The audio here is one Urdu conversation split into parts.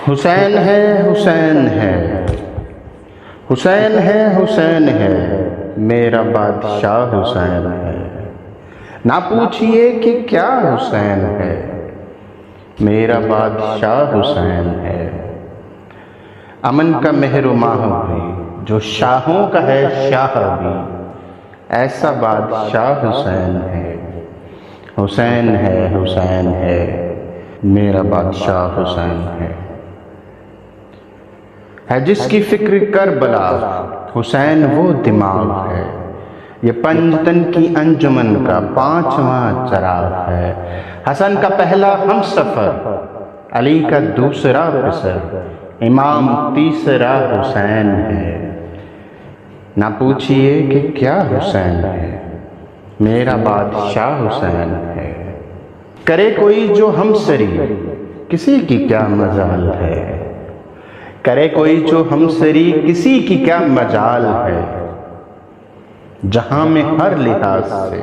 حسین ہے حسین ہے حسین ہے حسین ہے میرا بادشاہ حسین ہے۔ نہ پوچھئے کہ کیا حسین ہے، میرا بادشاہ حسین ہے۔ امن کا مہر و ماہ بھی جو شاہوں کا ہے شاہ بھی، ایسا بادشاہ حسین ہے۔ حسین ہے حسین ہے میرا بادشاہ حسین ہے۔ جس کی فکر کربلا حسین وہ دماغ ہے، یہ پنجتن کی انجمن کا 5واں چراغ ہے۔ حسن کا پہلا ہم سفر، علی کا دوسرا پسر، امام تیسرا حسین ہے۔ نہ پوچھئے کہ کیا حسین ہے، میرا بادشاہ حسین ہے۔ کرے کوئی جو ہم سری، کسی کی کیا مجال ہے، کرے کوئی جو ہم سری کسی کی کیا مجال ہے۔ جہاں میں ہر لحاظ سے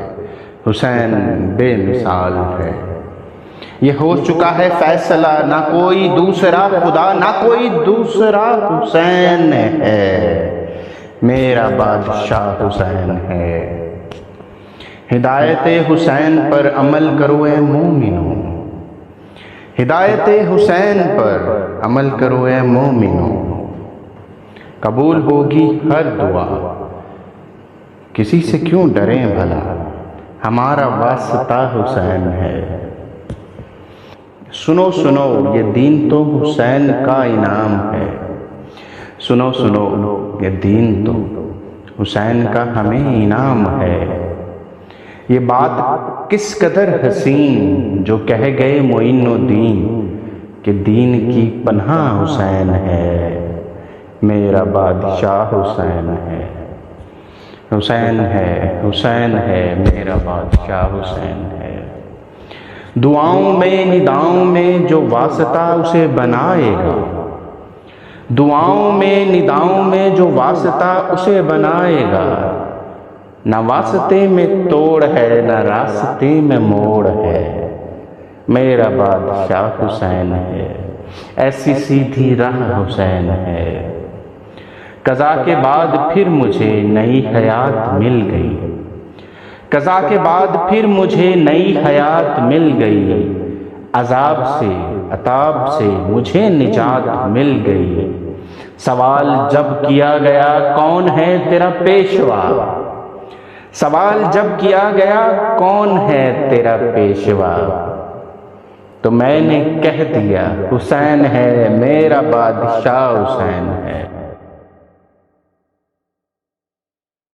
حسین بے مثال ہے۔ یہ ہو چکا ہے فیصلہ، نہ کوئی دوسرا خدا، نہ کوئی دوسرا حسین ہے، میرا بادشاہ حسین ہے۔ ہدایت حسین پر عمل کرو اے مومنو، ہدایت حسین پر عمل کرو اے مومنو، قبول ہوگی ہر دعا، کسی سے کیوں ڈریں بھلا، ہمارا واسطہ حسین ہے۔ سنو سنو یہ دین تو حسین کا انعام ہے، سنو سنو یہ دین تو حسین کا ہمیں انعام ہے۔ یہ بات کس قدر حسین جو کہہ گئے معین الدین کہ دین کی پناہ حسین ہے، میرا بادشاہ حسین ہے۔ حسین ہے میرا بادشاہ حسین ہے۔ دعاؤں میں نداؤں میں جو واسطہ اسے بنائے گا، دعاؤں میں نداؤں میں جو واسطہ اسے بنائے گا، نہ واسطے میں توڑ ہے نہ راستے میں موڑ ہے، میرا بادشاہ حسین ہے۔ ایسی سیدھی راہ حسین ہے۔ قضا کے بعد پھر مجھے نئی حیات مل گئی، قضا کے بعد پھر مجھے نئی حیات مل گئی، عذاب سے عطاب سے مجھے نجات مل گئی۔ سوال جب کیا گیا کون ہے تیرا پیشوا، سوال جب کیا گیا کون ہے تیرا پیشوا، تو میں نے کہہ دیا حسین ہے میرا بادشاہ حسین ہے۔